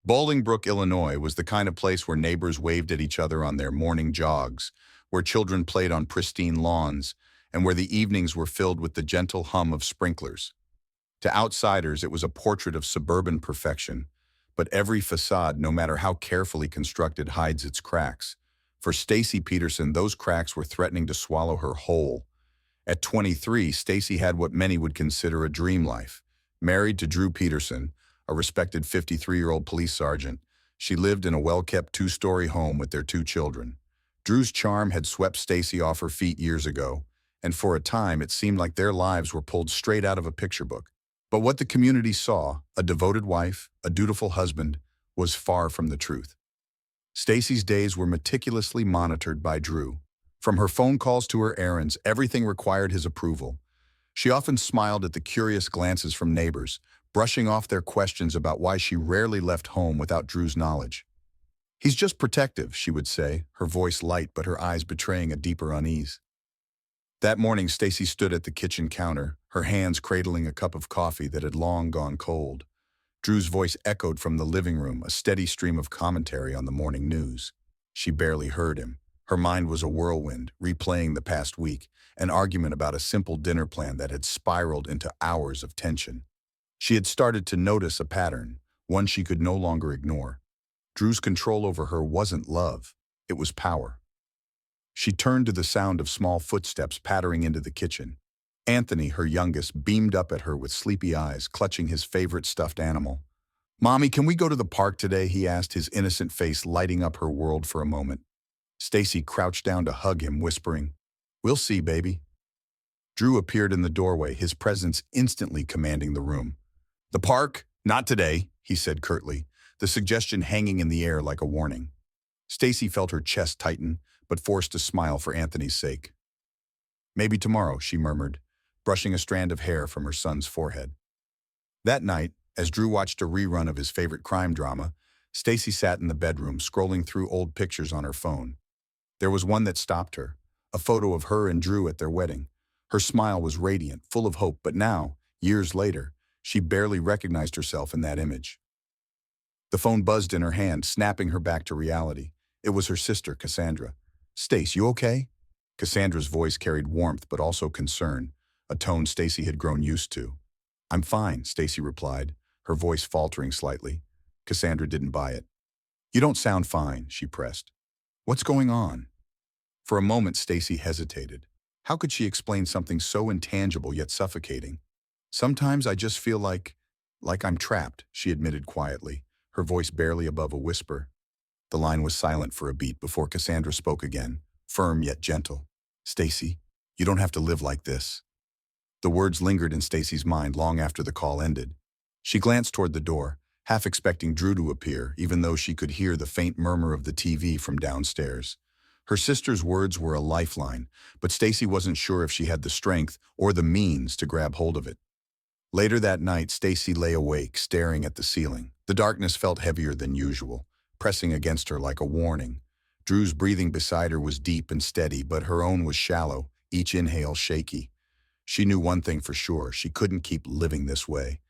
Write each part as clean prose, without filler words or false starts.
Bolingbrook, Illinois was the kind of place where neighbors waved at each other on their morning jogs, where children played on pristine lawns, and where the evenings were filled with the gentle hum of sprinklers. To outsiders, it was a portrait of suburban perfection, but every facade, no matter how carefully constructed, hides its cracks. For Stacy Peterson, those cracks were threatening to swallow her whole. At 23, Stacy had what many would consider a dream life. Married to Drew Peterson, a respected 53-year-old police sergeant, she lived in a well-kept two-story home with their two children. Drew's charm had swept Stacy off her feet years ago, and for a time it seemed like their lives were pulled straight out of a picture book. But what the community saw, a devoted wife, a dutiful husband, was far from the truth. Stacy's days were meticulously monitored by Drew. From her phone calls to her errands, everything required his approval. She often smiled at the curious glances from neighbors, brushing off their questions about why she rarely left home without Drew's knowledge. "He's just protective," she would say, her voice light but her eyes betraying a deeper unease. That morning, Stacy stood at the kitchen counter, her hands cradling a cup of coffee that had long gone cold. Drew's voice echoed from the living room, a steady stream of commentary on the morning news. She barely heard him. Her mind was a whirlwind, replaying the past week, an argument about a simple dinner plan that had spiraled into hours of tension. She had started to notice a pattern, one she could no longer ignore. Drew's control over her wasn't love, it was power. She turned to the sound of small footsteps pattering into the kitchen. Anthony, her youngest, beamed up at her with sleepy eyes, clutching his favorite stuffed animal. "Mommy, can we go to the park today?" he asked, his innocent face lighting up her world for a moment. Stacy crouched down to hug him, whispering, "We'll see, baby." Drew appeared in the doorway, his presence instantly commanding the room. "The park? Not today," he said curtly, the suggestion hanging in the air like a warning. Stacy felt her chest tighten, but forced a smile for Anthony's sake. "Maybe tomorrow," she murmured, brushing a strand of hair from her son's forehead. That night, as Drew watched a rerun of his favorite crime drama, Stacy sat in the bedroom, scrolling through old pictures on her phone. There was one that stopped her, a photo of her and Drew at their wedding. Her smile was radiant, full of hope, but now, years later, she barely recognized herself in that image. The phone buzzed in her hand, snapping her back to reality. It was her sister, Cassandra. "Stace, you okay?" Cassandra's voice carried warmth but also concern, a tone Stacy had grown used to. "I'm fine," Stacy replied, her voice faltering slightly. Cassandra didn't buy it. "You don't sound fine," she pressed. "What's going on?" For a moment, Stacy hesitated. How could she explain something so intangible yet suffocating? "Sometimes I just feel like I'm trapped," she admitted quietly, her voice barely above a whisper. The line was silent for a beat before Cassandra spoke again, firm yet gentle. "Stacy, you don't have to live like this." The words lingered in Stacy's mind long after the call ended. She glanced toward the door, half expecting Drew to appear, even though she could hear the faint murmur of the TV from downstairs. Her sister's words were a lifeline, but Stacy wasn't sure if she had the strength or the means to grab hold of it. Later that night, Stacy lay awake, staring at the ceiling. The darkness felt heavier than usual, pressing against her like a warning. Drew's breathing beside her was deep and steady, but her own was shallow, each inhale shaky. She knew one thing for sure: she couldn't keep living this way.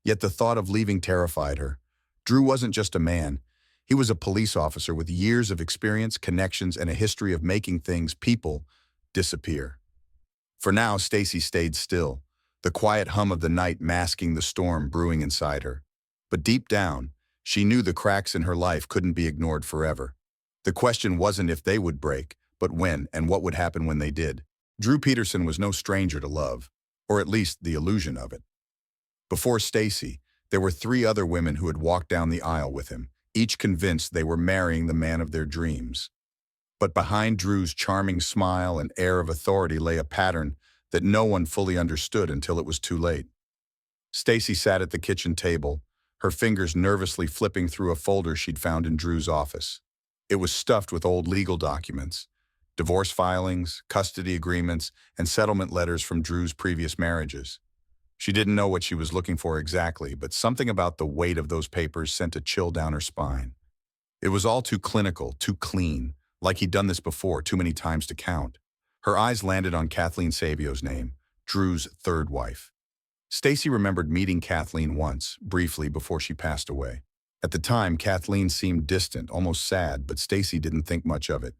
Yet the thought of leaving terrified her. Drew wasn't just a man. He was a police officer with years of experience, connections, and a history of making people, disappear. For now, Stacy stayed still, the quiet hum of the night masking the storm brewing inside her. But deep down, she knew the cracks in her life couldn't be ignored forever. The question wasn't if they would break, but when and what would happen when they did. Drew Peterson was no stranger to love, or at least the illusion of it. Before Stacy, there were 3 other women who had walked down the aisle with him, each convinced they were marrying the man of their dreams. But behind Drew's charming smile and air of authority lay a pattern that no one fully understood until it was too late. Stacy sat at the kitchen table, her fingers nervously flipping through a folder she'd found in Drew's office. It was stuffed with old legal documents, divorce filings, custody agreements, and settlement letters from Drew's previous marriages. She didn't know what she was looking for exactly, but something about the weight of those papers sent a chill down her spine. It was all too clinical, too clean, like he'd done this before, too many times to count. Her eyes landed on Kathleen Savio's name, Drew's 3rd wife. Stacy remembered meeting Kathleen once, briefly before she passed away. At the time, Kathleen seemed distant, almost sad, but Stacy didn't think much of it.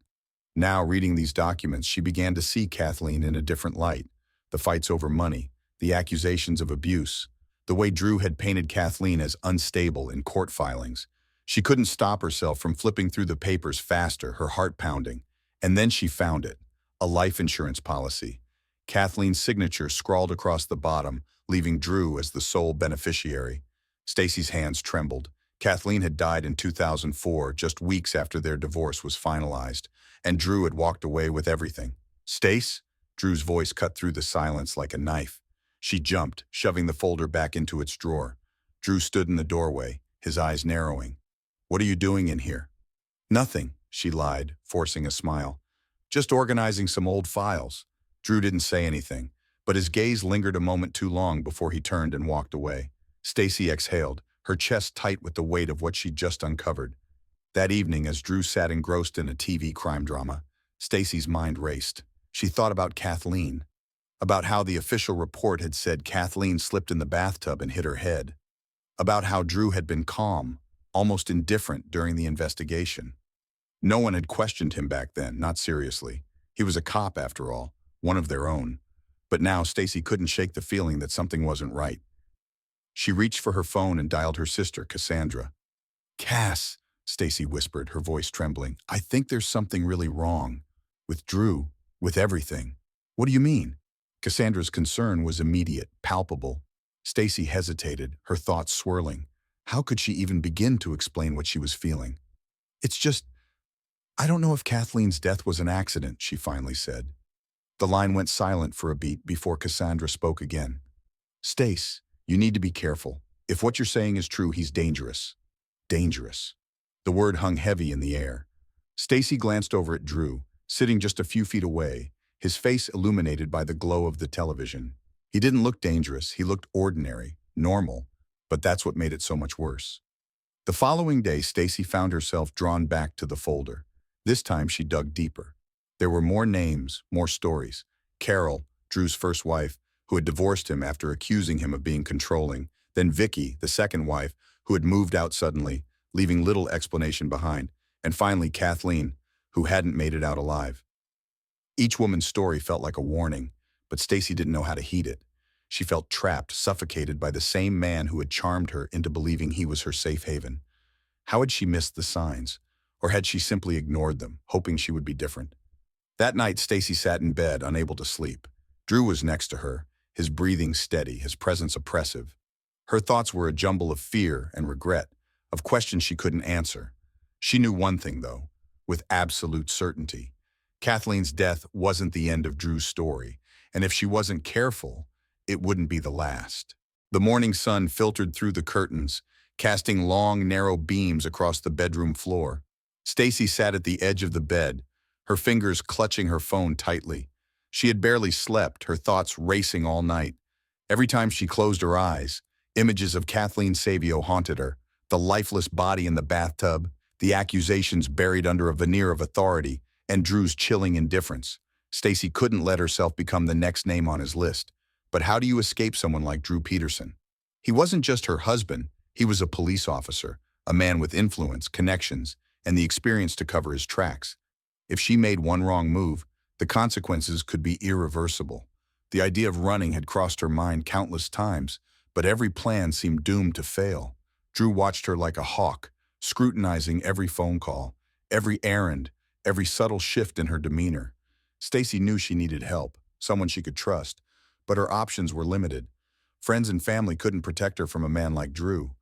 Now, reading these documents, she began to see Kathleen in a different light. The fights over money, the accusations of abuse, the way Drew had painted Kathleen as unstable in court filings. She couldn't stop herself from flipping through the papers faster, her heart pounding. And then she found it, a life insurance policy. Kathleen's signature scrawled across the bottom, leaving Drew as the sole beneficiary. Stacy's hands trembled. Kathleen had died in 2004, just weeks after their divorce was finalized, and Drew had walked away with everything. "Stace?" Drew's voice cut through the silence like a knife. She jumped, shoving the folder back into its drawer. Drew stood in the doorway, his eyes narrowing. "What are you doing in here?" "Nothing," she lied, forcing a smile. "Just organizing some old files." Drew didn't say anything, but his gaze lingered a moment too long before he turned and walked away. Stacy exhaled, her chest tight with the weight of what she'd just uncovered. That evening, as Drew sat engrossed in a TV crime drama, Stacy's mind raced. She thought about Kathleen, about how the official report had said Kathleen slipped in the bathtub and hit her head, about how Drew had been calm, almost indifferent during the investigation. No one had questioned him back then, not seriously. He was a cop, after all, one of their own. But now Stacy couldn't shake the feeling that something wasn't right. She reached for her phone and dialed her sister, Cassandra. "Cass," Stacy whispered, her voice trembling, "I think there's something really wrong. With Drew, with everything." "What do you mean?" Cassandra's concern was immediate, palpable. Stacy hesitated, her thoughts swirling. How could she even begin to explain what she was feeling? "It's just, I don't know if Kathleen's death was an accident," she finally said. The line went silent for a beat before Cassandra spoke again. "Stace, you need to be careful. If what you're saying is true, he's dangerous." Dangerous. The word hung heavy in the air. Stacy glanced over at Drew, sitting just a few feet away, his face illuminated by the glow of the television. He didn't look dangerous, he looked ordinary, normal, but that's what made it so much worse. The following day, Stacy found herself drawn back to the folder. This time she dug deeper. There were more names, more stories. Carol, Drew's first wife, who had divorced him after accusing him of being controlling, then Vicky, the second wife, who had moved out suddenly, leaving little explanation behind, and finally Kathleen, who hadn't made it out alive. Each woman's story felt like a warning, but Stacy didn't know how to heed it. She felt trapped, suffocated by the same man who had charmed her into believing he was her safe haven. How had she missed the signs? Or had she simply ignored them, hoping she would be different? That night, Stacy sat in bed, unable to sleep. Drew was next to her, his breathing steady, his presence oppressive. Her thoughts were a jumble of fear and regret, of questions she couldn't answer. She knew one thing, though, with absolute certainty. Kathleen's death wasn't the end of Drew's story, and if she wasn't careful, it wouldn't be the last. The morning sun filtered through the curtains, casting long, narrow beams across the bedroom floor. Stacy sat at the edge of the bed, her fingers clutching her phone tightly. She had barely slept, her thoughts racing all night. Every time she closed her eyes, images of Kathleen Savio haunted her, the lifeless body in the bathtub, the accusations buried under a veneer of authority, and Drew's chilling indifference. Stacy couldn't let herself become the next name on his list. But how do you escape someone like Drew Peterson? He wasn't just her husband, he was a police officer, a man with influence, connections, and the experience to cover his tracks. If she made one wrong move, the consequences could be irreversible. The idea of running had crossed her mind countless times, but every plan seemed doomed to fail. Drew watched her like a hawk, scrutinizing every phone call, every errand, every subtle shift in her demeanor. Stacy knew she needed help, someone she could trust, but her options were limited. Friends and family couldn't protect her from a man like Drew.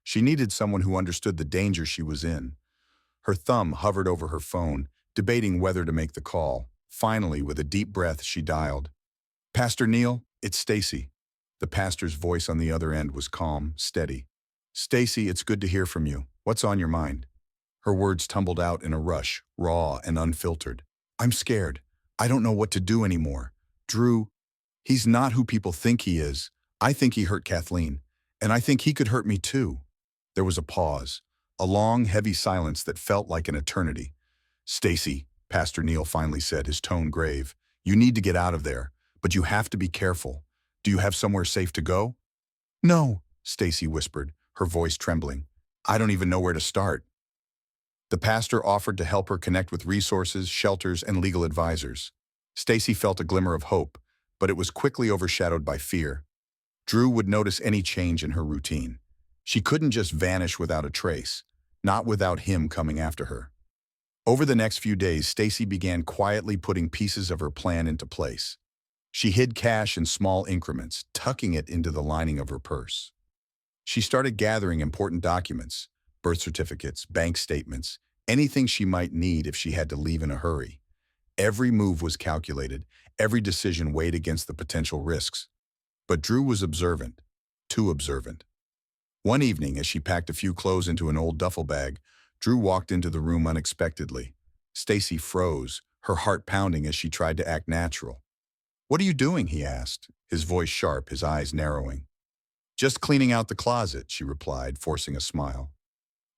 She needed someone who understood the danger she was in. Her thumb hovered over her phone, debating whether to make the call. Finally, with a deep breath, she dialed. "Pastor Neil, it's Stacy." The pastor's voice on the other end was calm, steady. "Stacy, it's good to hear from you. What's on your mind?" Her words tumbled out in a rush, raw and unfiltered. "I'm scared. I don't know what to do anymore. Drew, he's not who people think he is. I think he hurt Kathleen, and I think he could hurt me too." There was a pause, a long, heavy silence that felt like an eternity. "Stacy," Pastor Neil finally said, his tone grave, "you need to get out of there, but you have to be careful. Do you have somewhere safe to go?" "No," Stacy whispered, her voice trembling. I don't even know where to start. The pastor offered to help her connect with resources, shelters, and legal advisors. Stacy felt a glimmer of hope, but it was quickly overshadowed by fear. Drew would notice any change in her routine. She couldn't just vanish without a trace, not without him coming after her. Over the next few days, Stacy began quietly putting pieces of her plan into place. She hid cash in small increments, tucking it into the lining of her purse. She started gathering important documents, birth certificates, bank statements, anything she might need if she had to leave in a hurry. Every move was calculated, every decision weighed against the potential risks. But Drew was observant, too observant. One evening, as she packed a few clothes into an old duffel bag, Drew walked into the room unexpectedly. Stacy froze, her heart pounding as she tried to act natural. "What are you doing?" he asked, his voice sharp, his eyes narrowing. "Just cleaning out the closet," she replied, forcing a smile.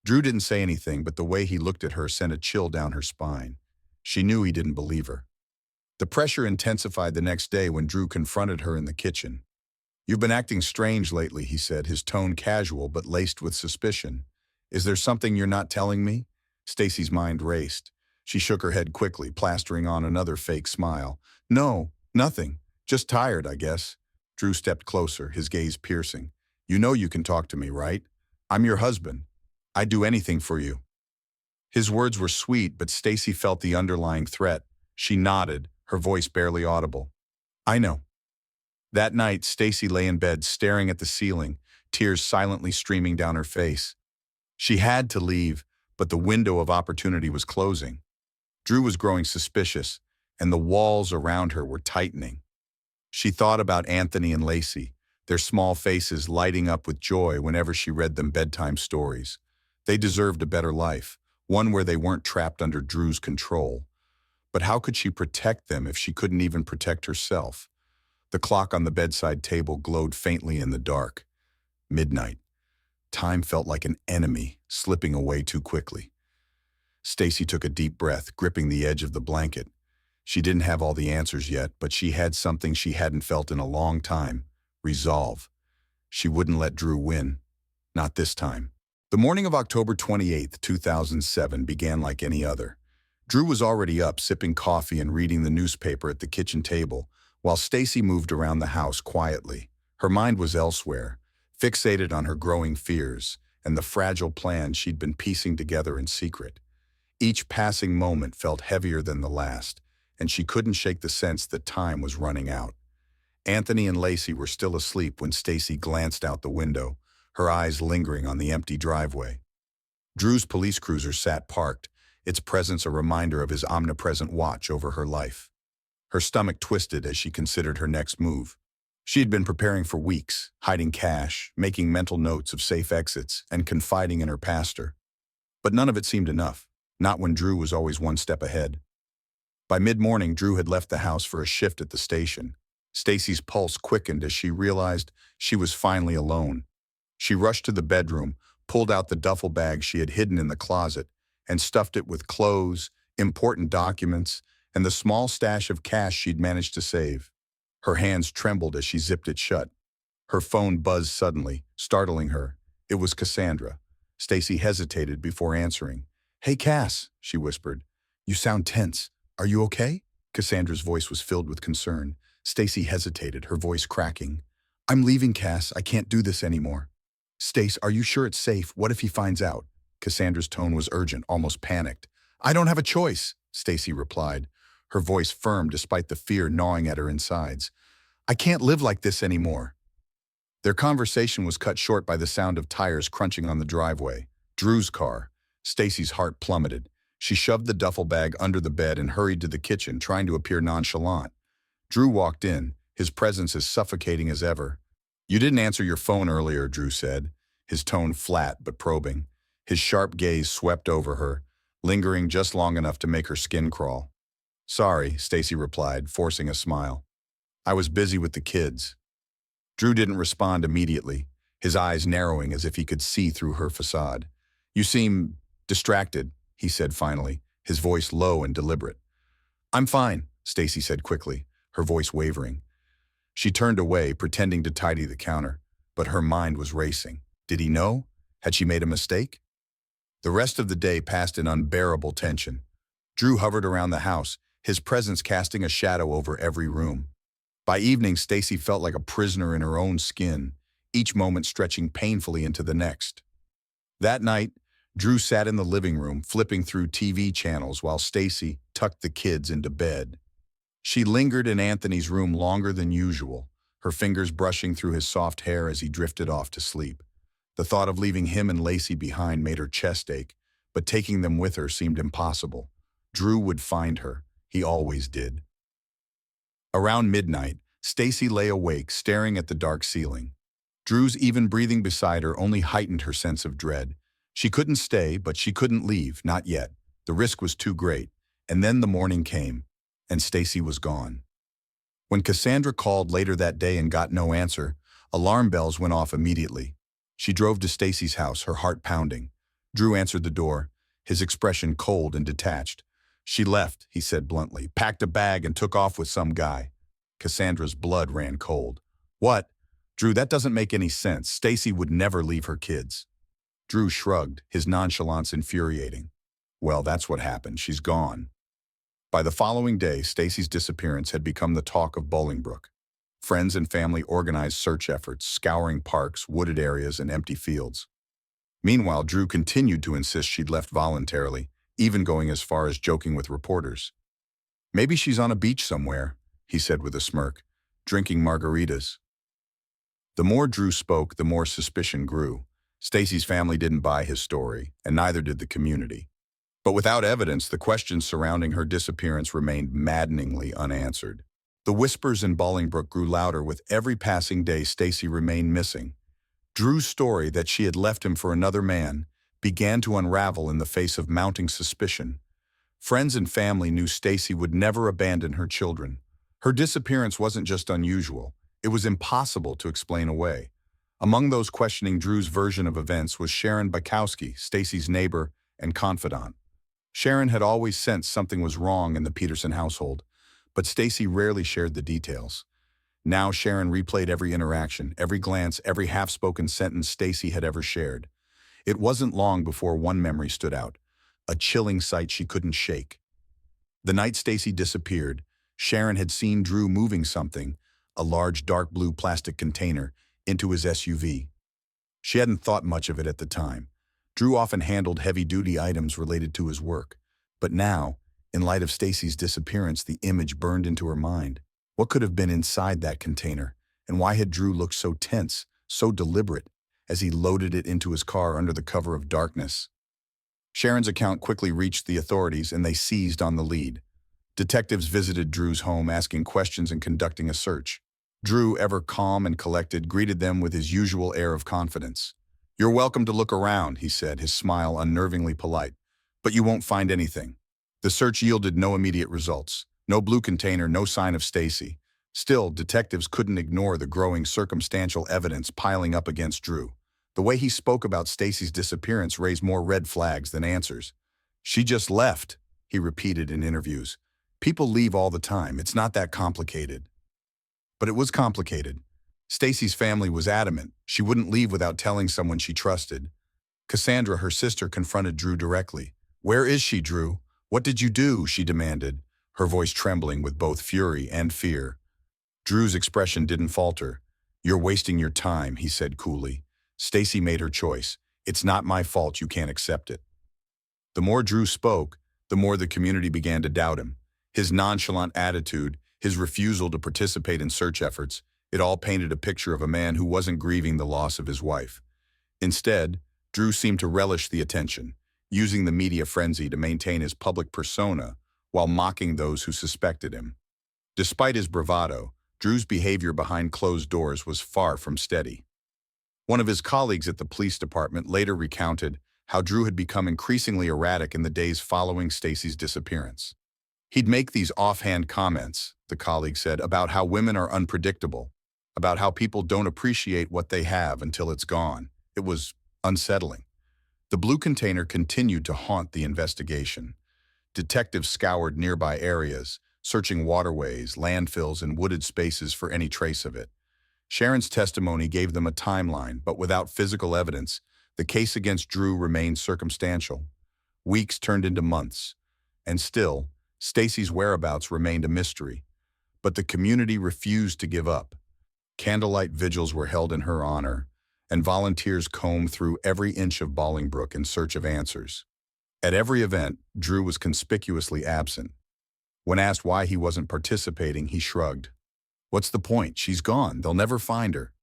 Drew didn't say anything, but the way he looked at her sent a chill down her spine. She knew he didn't believe her. The pressure intensified the next day when Drew confronted her in the kitchen. "You've been acting strange lately," he said, his tone casual but laced with suspicion. "Is there something you're not telling me?" Stacy's mind raced. She shook her head quickly, plastering on another fake smile. "No, nothing. Just tired, I guess." Drew stepped closer, his gaze piercing. "You know you can talk to me, right? I'm your husband. I'd do anything for you." His words were sweet, but Stacy felt the underlying threat. She nodded, her voice barely audible. "I know." That night, Stacy lay in bed staring at the ceiling, tears silently streaming down her face. She had to leave, but the window of opportunity was closing. Drew was growing suspicious, and the walls around her were tightening. She thought about Anthony and Lacey, their small faces lighting up with joy whenever she read them bedtime stories. They deserved a better life, one where they weren't trapped under Drew's control. But how could she protect them if she couldn't even protect herself? The clock on the bedside table glowed faintly in the dark. Midnight. Time felt like an enemy, slipping away too quickly. Stacy took a deep breath, gripping the edge of the blanket. She didn't have all the answers yet, but she had something she hadn't felt in a long time: resolve. She wouldn't let Drew win. Not this time. The morning of October 28th, 2007 began like any other. Drew was already up, sipping coffee and reading the newspaper at the kitchen table, while Stacy moved around the house quietly. Her mind was elsewhere, fixated on her growing fears and the fragile plans she'd been piecing together in secret. Each passing moment felt heavier than the last, and she couldn't shake the sense that time was running out. Anthony and Lacey were still asleep when Stacy glanced out the window, her eyes lingering on the empty driveway. Drew's police cruiser sat parked, its presence a reminder of his omnipresent watch over her life. Her stomach twisted as she considered her next move. She had been preparing for weeks, hiding cash, making mental notes of safe exits, and confiding in her pastor. But none of it seemed enough, not when Drew was always one step ahead. By mid-morning, Drew had left the house for a shift at the station. Stacy's pulse quickened as she realized she was finally alone. She rushed to the bedroom, pulled out the duffel bag she had hidden in the closet, and stuffed it with clothes, important documents, and the small stash of cash she'd managed to save. Her hands trembled as she zipped it shut. Her phone buzzed suddenly, startling her. It was Cassandra. Stacy hesitated before answering. "Hey, Cass," she whispered. "You sound tense. Are you okay?" Cassandra's voice was filled with concern. Stacy hesitated, her voice cracking. "I'm leaving, Cass. I can't do this anymore." "Stace, are you sure it's safe? What if he finds out?" Cassandra's tone was urgent, almost panicked. "I don't have a choice," Stacy replied, her voice firm despite the fear gnawing at her insides. "I can't live like this anymore." Their conversation was cut short by the sound of tires crunching on the driveway. Drew's car. Stacy's heart plummeted. She shoved the duffel bag under the bed and hurried to the kitchen, trying to appear nonchalant. Drew walked in, his presence as suffocating as ever. "You didn't answer your phone earlier," Drew said, his tone flat but probing. His sharp gaze swept over her, lingering just long enough to make her skin crawl. "Sorry," Stacy replied, forcing a smile. "I was busy with the kids." Drew didn't respond immediately, his eyes narrowing as if he could see through her facade. "You seem distracted," he said finally, his voice low and deliberate. "I'm fine," Stacy said quickly, her voice wavering. She turned away, pretending to tidy the counter, but her mind was racing. Did he know? Had she made a mistake? The rest of the day passed in unbearable tension. Drew hovered around the house, his presence casting a shadow over every room. By evening, Stacy felt like a prisoner in her own skin, each moment stretching painfully into the next. That night, Drew sat in the living room, flipping through TV channels while Stacy tucked the kids into bed. She lingered in Anthony's room longer than usual, her fingers brushing through his soft hair as he drifted off to sleep. The thought of leaving him and Lacey behind made her chest ache, but taking them with her seemed impossible. Drew would find her. He always did. Around midnight, Stacy lay awake, staring at the dark ceiling. Drew's even breathing beside her only heightened her sense of dread. She couldn't stay, but she couldn't leave, not yet. The risk was too great. And then the morning came, and Stacy was gone. When Cassandra called later that day and got no answer, alarm bells went off immediately. She drove to Stacy's house, her heart pounding. Drew answered the door, his expression cold and detached. "She left," he said bluntly, "packed a bag and took off with some guy." Cassandra's blood ran cold. "What? Drew, that doesn't make any sense. Stacy would never leave her kids." Drew shrugged, his nonchalance infuriating. "Well, that's what happened. She's gone." By the following day, Stacy's disappearance had become the talk of Bolingbrook. Friends and family organized search efforts, scouring parks, wooded areas, and empty fields. Meanwhile, Drew continued to insist she'd left voluntarily, even going as far as joking with reporters. "Maybe she's on a beach somewhere," he said with a smirk, "drinking margaritas." The more Drew spoke, the more suspicion grew. Stacy's family didn't buy his story, and neither did the community. But without evidence, the questions surrounding her disappearance remained maddeningly unanswered. The whispers in Bolingbrook grew louder with every passing day Stacy remained missing. Drew's story that she had left him for another man began to unravel in the face of mounting suspicion. Friends and family knew Stacy would never abandon her children. Her disappearance wasn't just unusual, it was impossible to explain away. Among those questioning Drew's version of events was Sharon Bukowski, Stacy's neighbor and confidant. Sharon had always sensed something was wrong in the Peterson household, but Stacy rarely shared the details. Now Sharon replayed every interaction, every glance, every half-spoken sentence Stacy had ever shared. It wasn't long before one memory stood out, a chilling sight she couldn't shake. The night Stacy disappeared, Sharon had seen Drew moving something, a large dark blue plastic container, into his SUV. She hadn't thought much of it at the time. Drew often handled heavy-duty items related to his work. But now, in light of Stacy's disappearance, the image burned into her mind. What could have been inside that container? And why had Drew looked so tense, so deliberate, as he loaded it into his car under the cover of darkness? Sharon's account quickly reached the authorities, and they seized on the lead. Detectives visited Drew's home, asking questions and conducting a search. Drew, ever calm and collected, greeted them with his usual air of confidence. "You're welcome to look around," he said, his smile unnervingly polite. "But you won't find anything." The search yielded no immediate results. No blue container, no sign of Stacy. Still, detectives couldn't ignore the growing circumstantial evidence piling up against Drew. The way he spoke about Stacy's disappearance raised more red flags than answers. "She just left," he repeated in interviews. "People leave all the time. It's not that complicated." But it was complicated. Stacy's family was adamant. She wouldn't leave without telling someone she trusted. Cassandra, her sister, confronted Drew directly. "Where is she, Drew? What did you do?" she demanded, her voice trembling with both fury and fear. Drew's expression didn't falter. "You're wasting your time," he said coolly. "Stacy made her choice. It's not my fault you can't accept it." The more Drew spoke, the more the community began to doubt him. His nonchalant attitude, his refusal to participate in search efforts, it all painted a picture of a man who wasn't grieving the loss of his wife. Instead, Drew seemed to relish the attention, using the media frenzy to maintain his public persona while mocking those who suspected him. Despite his bravado, Drew's behavior behind closed doors was far from steady. One of his colleagues at the police department later recounted how Drew had become increasingly erratic in the days following Stacy's disappearance. He'd make these offhand comments, the colleague said, about how women are unpredictable, about how people don't appreciate what they have until it's gone. It was unsettling. The blue container continued to haunt the investigation. Detectives scoured nearby areas, searching waterways, landfills, and wooded spaces for any trace of it. Sharon's testimony gave them a timeline, but without physical evidence, The case against Drew remained circumstantial. Weeks turned into months, and still, Stacy's whereabouts remained a mystery. But the community refused to give up. Candlelight vigils were held in her honor, and volunteers combed through every inch of Bolingbrook in search of answers. At every event, Drew was conspicuously absent. When asked why he wasn't participating, he shrugged. "What's the point? She's gone. They'll never find her."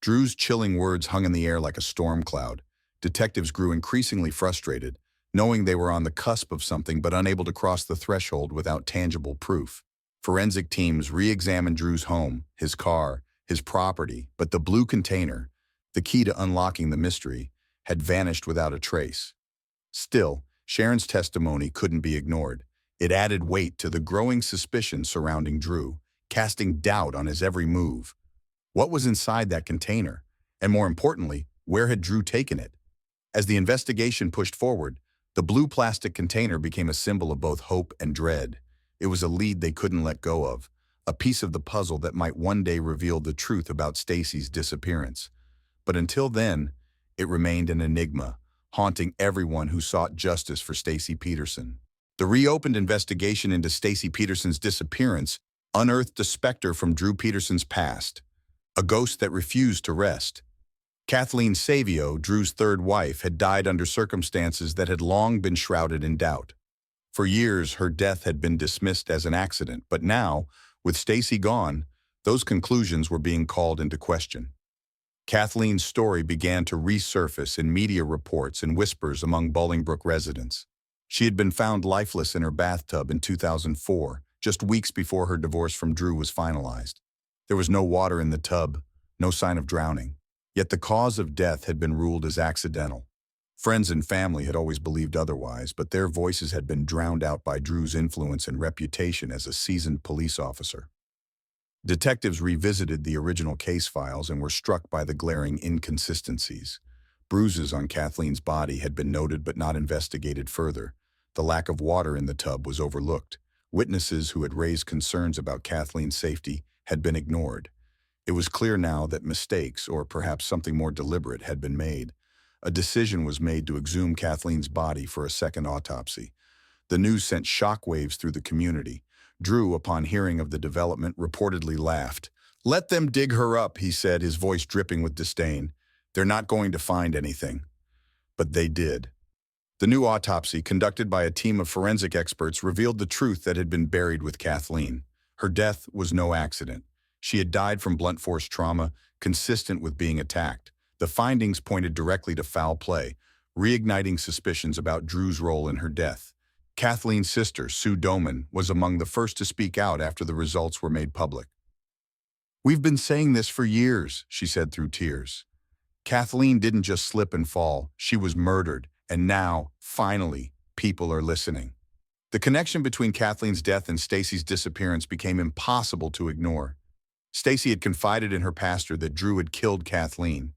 Drew's chilling words hung in the air like a storm cloud. Detectives grew increasingly frustrated, knowing they were on the cusp of something but unable to cross the threshold without tangible proof. Forensic teams re-examined Drew's home, his car, his property, but the blue container, the key to unlocking the mystery, had vanished without a trace. Still, Sharon's testimony couldn't be ignored. It added weight to the growing suspicion surrounding Drew, casting doubt on his every move. What was inside that container? And more importantly, where had Drew taken it? As the investigation pushed forward, the blue plastic container became a symbol of both hope and dread. It was a lead they couldn't let go of, a piece of the puzzle that might one day reveal the truth about Stacy's disappearance. But until then, it remained an enigma, haunting everyone who sought justice for Stacy Peterson. The reopened investigation into Stacy Peterson's disappearance unearthed a specter from Drew Peterson's past, a ghost that refused to rest. Kathleen Savio, Drew's third wife, had died under circumstances that had long been shrouded in doubt. For years, her death had been dismissed as an accident, but now, with Stacy gone, those conclusions were being called into question. Kathleen's story began to resurface in media reports and whispers among Bolingbrook residents. She had been found lifeless in her bathtub in 2004, just weeks before her divorce from Drew was finalized. There was no water in the tub, no sign of drowning. Yet the cause of death had been ruled as accidental. Friends and family had always believed otherwise, but their voices had been drowned out by Drew's influence and reputation as a seasoned police officer. Detectives revisited the original case files and were struck by the glaring inconsistencies. Bruises on Kathleen's body had been noted but not investigated further. The lack of water in the tub was overlooked. Witnesses who had raised concerns about Kathleen's safety had been ignored. It was clear now that mistakes, or perhaps something more deliberate, had been made. A decision was made to exhume Kathleen's body for a second autopsy. The news sent shockwaves through the community. Drew, upon hearing of the development, reportedly laughed. "Let them dig her up," he said, his voice dripping with disdain. "They're not going to find anything." But they did. The new autopsy, conducted by a team of forensic experts, revealed the truth that had been buried with Kathleen. Her death was no accident. She had died from blunt force trauma, consistent with being attacked. The findings pointed directly to foul play, reigniting suspicions about Drew's role in her death. Kathleen's sister, Sue Doman, was among the first to speak out after the results were made public. "We've been saying this for years," she said through tears. Kathleen didn't just slip and fall, she was murdered, and now, finally, people are listening. The connection between Kathleen's death and Stacy's disappearance became impossible to ignore. Stacy had confided in her pastor that Drew had killed Kathleen.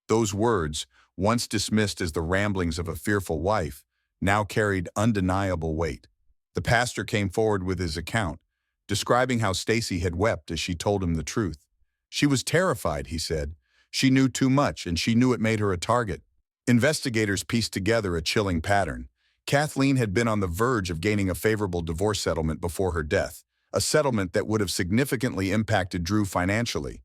Those words, once dismissed as the ramblings of a fearful wife, now carried undeniable weight. The pastor came forward with his account, describing how Stacy had wept as she told him the truth. "She was terrified," he said. "She knew too much, and she knew it made her a target." Investigators pieced together a chilling pattern. Kathleen had been on the verge of gaining a favorable divorce settlement before her death, a settlement that would have significantly impacted Drew financially.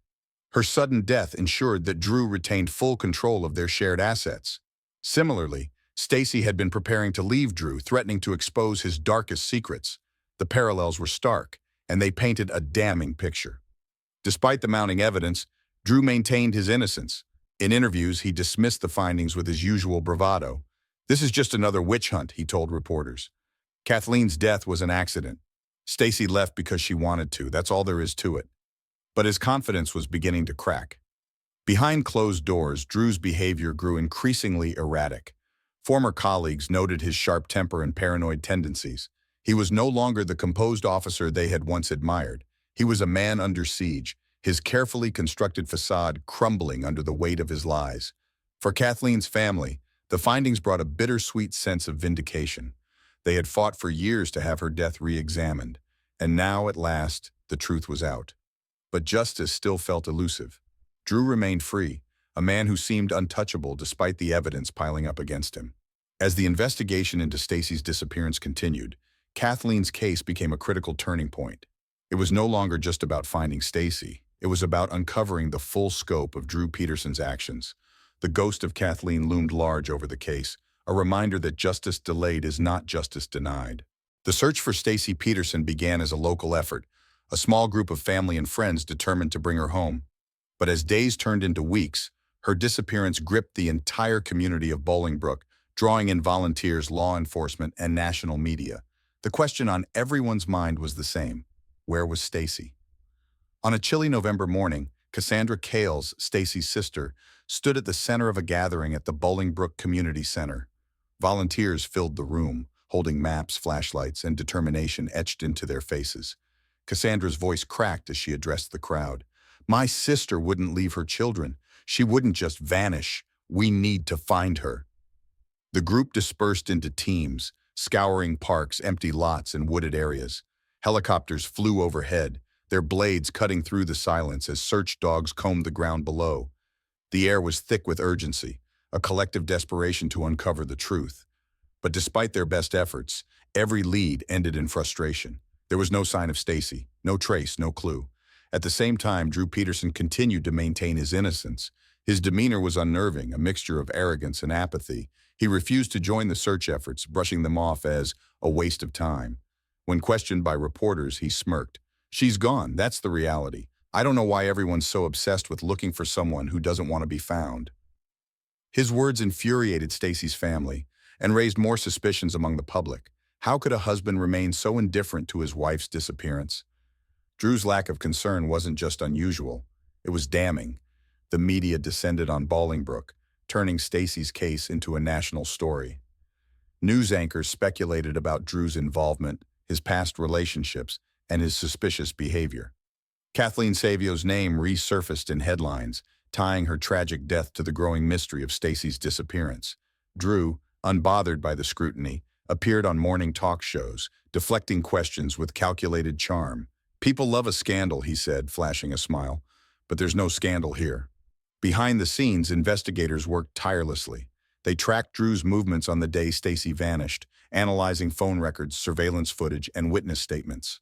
Her sudden death ensured that Drew retained full control of their shared assets. Similarly, Stacy had been preparing to leave Drew, threatening to expose his darkest secrets. The parallels were stark, and they painted a damning picture. Despite the mounting evidence, Drew maintained his innocence. In interviews, he dismissed the findings with his usual bravado. "This is just another witch hunt," he told reporters. "Kathleen's death was an accident. Stacy left because she wanted to. That's all there is to it." But his confidence was beginning to crack. Behind closed doors, Drew's behavior grew increasingly erratic. Former colleagues noted his sharp temper and paranoid tendencies. He was no longer the composed officer they had once admired. He was a man under siege, his carefully constructed facade crumbling under the weight of his lies. For Kathleen's family, the findings brought a bittersweet sense of vindication. They had fought for years to have her death re-examined, and now, at last, the truth was out. But justice still felt elusive. Drew remained free, a man who seemed untouchable despite the evidence piling up against him. As the investigation into Stacy's disappearance continued, Kathleen's case became a critical turning point. It was no longer just about finding Stacy. It was about uncovering the full scope of Drew Peterson's actions. The ghost of Kathleen loomed large over the case, a reminder that justice delayed is not justice denied. The search for Stacy Peterson began as a local effort, a small group of family and friends determined to bring her home. But as days turned into weeks, her disappearance gripped the entire community of Bolingbrook, drawing in volunteers, law enforcement, and national media. The question on everyone's mind was the same: where was Stacy? On a chilly November morning, Cassandra Cales, Stacy's sister, stood at the center of a gathering at the Bolingbrook Community Center. Volunteers filled the room, holding maps, flashlights, and determination etched into their faces. Cassandra's voice cracked as she addressed the crowd. "My sister wouldn't leave her children. She wouldn't just vanish. We need to find her." The group dispersed into teams, scouring parks, empty lots, and wooded areas. Helicopters flew overhead, their blades cutting through the silence as search dogs combed the ground below. The air was thick with urgency, a collective desperation to uncover the truth. But despite their best efforts, every lead ended in frustration. There was no sign of Stacy, no trace, no clue. At the same time, Drew Peterson continued to maintain his innocence. His demeanor was unnerving, a mixture of arrogance and apathy. He refused to join the search efforts, brushing them off as a waste of time. When questioned by reporters, he smirked. "She's gone, that's the reality. I don't know why everyone's so obsessed with looking for someone who doesn't want to be found." His words infuriated Stacy's family and raised more suspicions among the public. How could a husband remain so indifferent to his wife's disappearance? Drew's lack of concern wasn't just unusual, it was damning. The media descended on Bolingbrook, turning Stacy's case into a national story. News anchors speculated about Drew's involvement, his past relationships, and his suspicious behavior. Kathleen Savio's name resurfaced in headlines, tying her tragic death to the growing mystery of Stacy's disappearance. Drew, unbothered by the scrutiny, appeared on morning talk shows, deflecting questions with calculated charm. "People love a scandal," he said, flashing a smile, "but there's no scandal here." Behind the scenes, investigators worked tirelessly. They tracked Drew's movements on the day Stacy vanished, analyzing phone records, surveillance footage, and witness statements.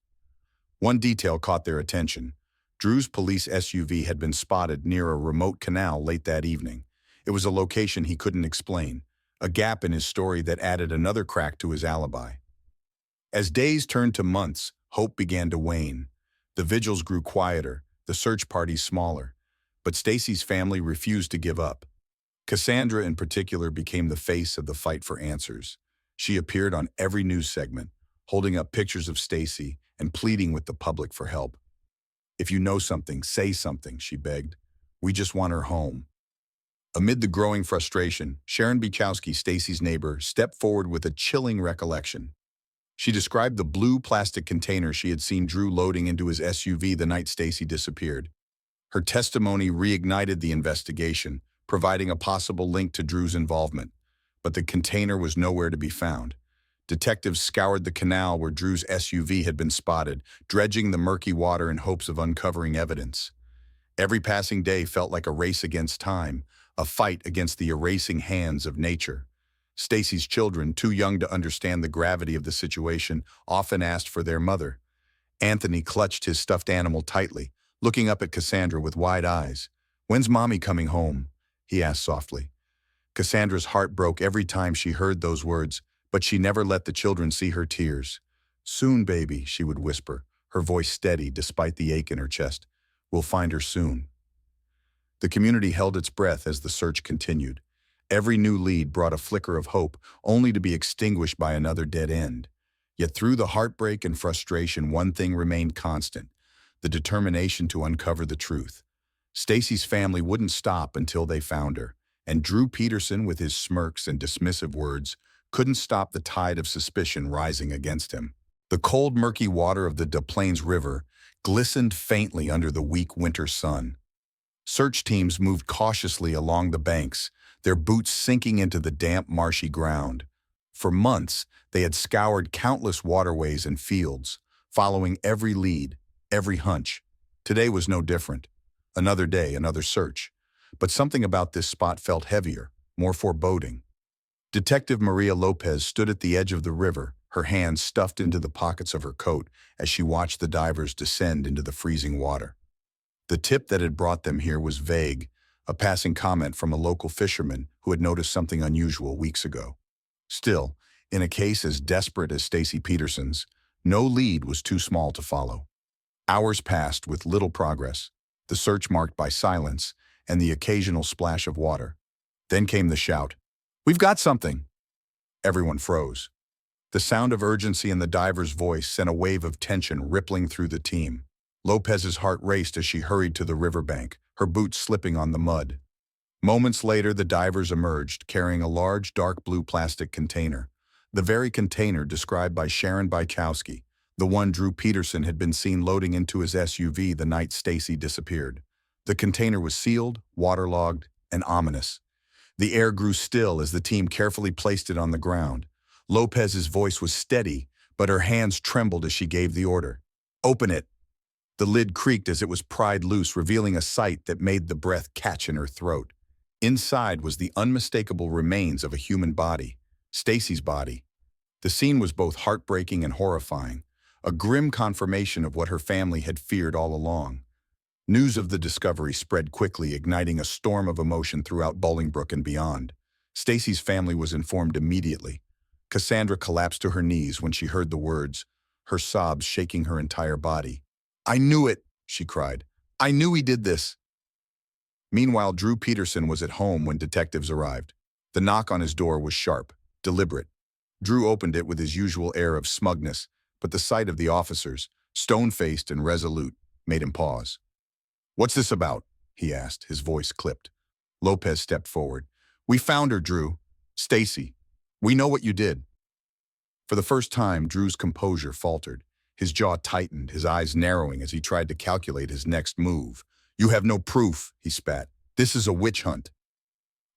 One detail caught their attention. Drew's police SUV had been spotted near a remote canal late that evening. It was a location he couldn't explain, a gap in his story that added another crack to his alibi. As days turned to months, hope began to wane. The vigils grew quieter, the search parties smaller. But Stacy's family refused to give up. Cassandra, in particular, became the face of the fight for answers. She appeared on every news segment, holding up pictures of Stacy and pleading with the public for help. "If you know something, say something," she begged. "We just want her home." Amid the growing frustration, Sharon Bichowski, Stacy's neighbor, stepped forward with a chilling recollection. She described the blue plastic container she had seen Drew loading into his SUV the night Stacy disappeared. Her testimony reignited the investigation, providing a possible link to Drew's involvement. But the container was nowhere to be found. Detectives scoured the canal where Drew's SUV had been spotted, dredging the murky water in hopes of uncovering evidence. Every passing day felt like a race against time, a fight against the erasing hands of nature. Stacy's children, too young to understand the gravity of the situation, often asked for their mother. Anthony clutched his stuffed animal tightly, looking up at Cassandra with wide eyes. "When's Mommy coming home?" he asked softly. Cassandra's heart broke every time she heard those words, but she never let the children see her tears. "Soon, baby," she would whisper, her voice steady despite the ache in her chest. "We'll find her soon." The community held its breath as the search continued. Every new lead brought a flicker of hope, only to be extinguished by another dead end. Yet through the heartbreak and frustration, one thing remained constant: the determination to uncover the truth. Stacy's family wouldn't stop until they found her, and Drew Peterson, with his smirks and dismissive words, couldn't stop the tide of suspicion rising against him. The cold, murky water of the Des Plaines River glistened faintly under the weak winter sun. Search teams moved cautiously along the banks, their boots sinking into the damp, marshy ground. For months, they had scoured countless waterways and fields, following every lead, every hunch. Today was no different. Another day, another search. But something about this spot felt heavier, more foreboding. Detective Maria Lopez stood at the edge of the river, her hands stuffed into the pockets of her coat as she watched the divers descend into the freezing water. The tip that had brought them here was vague, a passing comment from a local fisherman who had noticed something unusual weeks ago. Still, in a case as desperate as Stacy Peterson's, no lead was too small to follow. Hours passed with little progress, the search marked by silence and the occasional splash of water. Then came the shout, "We've got something!" Everyone froze. The sound of urgency in the diver's voice sent a wave of tension rippling through the team. Lopez's heart raced as she hurried to the riverbank, her boots slipping on the mud. Moments later, the divers emerged, carrying a large, dark blue plastic container. The very container described by Sharon Bykowski, the one Drew Peterson had been seen loading into his SUV the night Stacy disappeared. The container was sealed, waterlogged, and ominous. The air grew still as the team carefully placed it on the ground. Lopez's voice was steady, but her hands trembled as she gave the order. "Open it!" The lid creaked as it was pried loose, revealing a sight that made the breath catch in her throat. Inside was the unmistakable remains of a human body, Stacy's body. The scene was both heartbreaking and horrifying, a grim confirmation of what her family had feared all along. News of the discovery spread quickly, igniting a storm of emotion throughout Bolingbrook and beyond. Stacy's family was informed immediately. Cassandra collapsed to her knees when she heard the words, her sobs shaking her entire body. "I knew it," she cried. "I knew he did this." Meanwhile, Drew Peterson was at home when detectives arrived. The knock on his door was sharp, deliberate. Drew opened it with his usual air of smugness, but the sight of the officers, stone-faced and resolute, made him pause. "What's this about?" he asked, his voice clipped. Lopez stepped forward. "We found her, Drew. Stacy. We know what you did." For the first time, Drew's composure faltered. His jaw tightened, his eyes narrowing as he tried to calculate his next move. "You have no proof," he spat. "This is a witch hunt."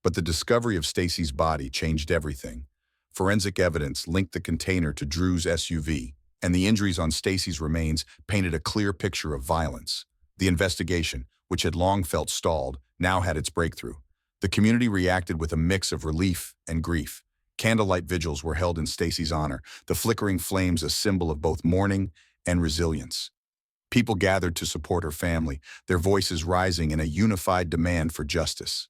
But the discovery of Stacy's body changed everything. Forensic evidence linked the container to Drew's SUV, and the injuries on Stacy's remains painted a clear picture of violence. The investigation, which had long felt stalled, now had its breakthrough. The community reacted with a mix of relief and grief. Candlelight vigils were held in Stacy's honor, the flickering flames a symbol of both mourning and resilience. People gathered to support her family, their voices rising in a unified demand for justice.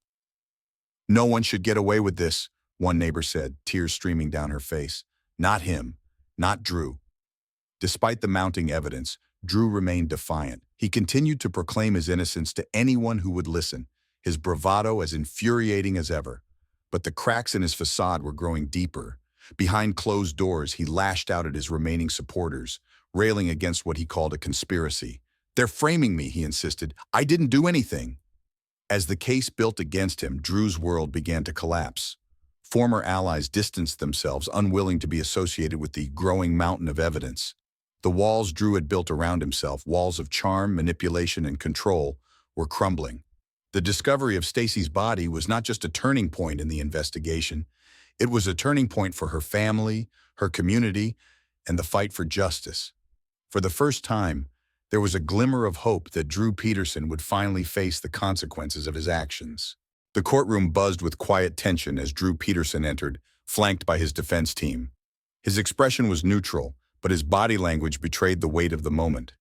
"No one should get away with this," one neighbor said, tears streaming down her face. "Not him. Not Drew." Despite the mounting evidence, Drew remained defiant. He continued to proclaim his innocence to anyone who would listen, his bravado as infuriating as ever. But the cracks in his facade were growing deeper. Behind closed doors, he lashed out at his remaining supporters, railing against what he called a conspiracy. "They're framing me," he insisted. "I didn't do anything." As the case built against him, Drew's world began to collapse. Former allies distanced themselves, unwilling to be associated with the growing mountain of evidence. The walls Drew had built around himself, walls of charm, manipulation, and control, were crumbling. The discovery of Stacy's body was not just a turning point in the investigation. It was a turning point for her family, her community, and the fight for justice. For the first time, there was a glimmer of hope that Drew Peterson would finally face the consequences of his actions. The courtroom buzzed with quiet tension as Drew Peterson entered, flanked by his defense team. His expression was neutral, but his body language betrayed the weight of the moment.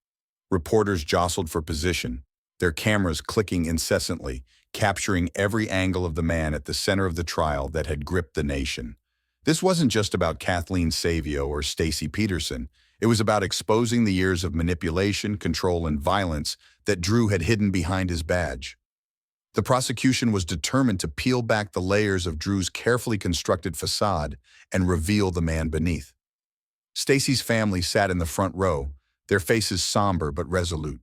Reporters jostled for position, their cameras clicking incessantly, capturing every angle of the man at the center of the trial that had gripped the nation. This wasn't just about Kathleen Savio or Stacy Peterson. It was about exposing the years of manipulation, control, and violence that Drew had hidden behind his badge. The prosecution was determined to peel back the layers of Drew's carefully constructed facade and reveal the man beneath. Stacy's family sat in the front row, their faces somber but resolute.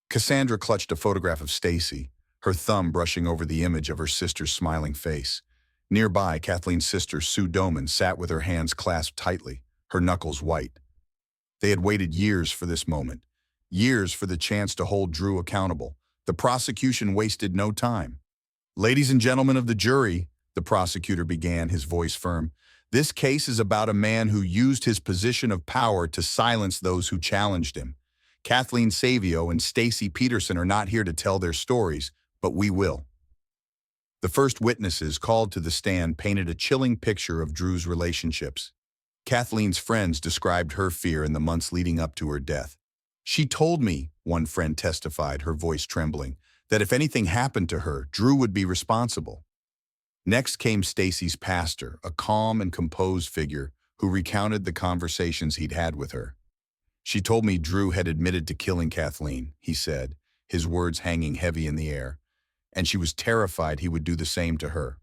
Cassandra clutched a photograph of Stacy, her thumb brushing over the image of her sister's smiling face. Nearby, Kathleen's sister, Sue Doman, sat with her hands clasped tightly, her knuckles white. They had waited years for this moment, years for the chance to hold Drew accountable. The prosecution wasted no time. "Ladies and gentlemen of the jury," the prosecutor began, his voice firm, "this case is about a man who used his position of power to silence those who challenged him. Kathleen Savio and Stacy Peterson are not here to tell their stories, but we will. The first witnesses called to the stand painted a chilling picture of Drew's relationships. Kathleen's friends described her fear in the months leading up to her death. "She told me," one friend testified, her voice trembling, "that if anything happened to her, Drew would be responsible." Next came Stacy's pastor, a calm and composed figure who recounted the conversations he'd had with her. "She told me Drew had admitted to killing Kathleen," he said, his words hanging heavy in the air, "and she was terrified he would do the same to her."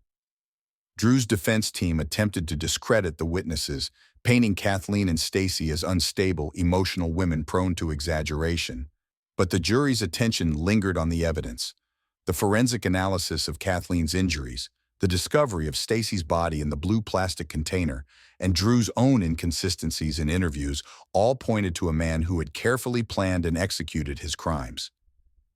Drew's defense team attempted to discredit the witnesses, painting Kathleen and Stacy as unstable, emotional women prone to exaggeration. But the jury's attention lingered on the evidence. The forensic analysis of Kathleen's injuries, the discovery of Stacy's body in the blue plastic container, and Drew's own inconsistencies in interviews all pointed to a man who had carefully planned and executed his crimes.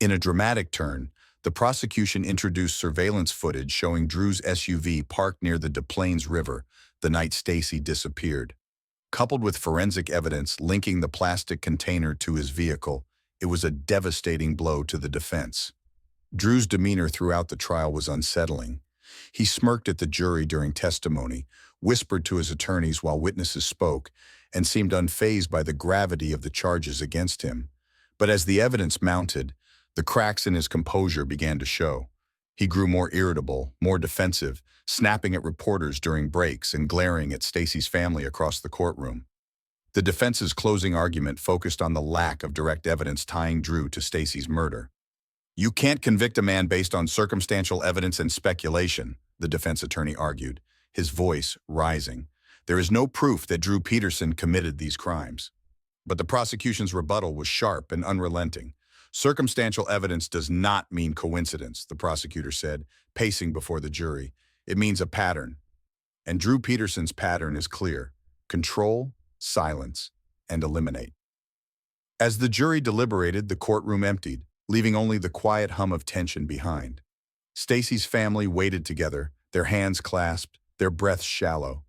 In a dramatic turn, the prosecution introduced surveillance footage showing Drew's SUV parked near the Des Plaines River the night Stacy disappeared. Coupled with forensic evidence linking the plastic container to his vehicle, it was a devastating blow to the defense. Drew's demeanor throughout the trial was unsettling. He smirked at the jury during testimony, whispered to his attorneys while witnesses spoke, and seemed unfazed by the gravity of the charges against him. But as the evidence mounted, the cracks in his composure began to show. He grew more irritable, more defensive, snapping at reporters during breaks and glaring at Stacy's family across the courtroom. The defense's closing argument focused on the lack of direct evidence tying Drew to Stacy's murder. "You can't convict a man based on circumstantial evidence and speculation," the defense attorney argued, his voice rising. "There is no proof that Drew Peterson committed these crimes." But the prosecution's rebuttal was sharp and unrelenting. "Circumstantial evidence does not mean coincidence," the prosecutor said, pacing before the jury. "It means a pattern. And Drew Peterson's pattern is clear: control, silence, and eliminate." As the jury deliberated, the courtroom emptied, leaving only the quiet hum of tension behind. Stacy's family waited together, their hands clasped, their breaths shallow.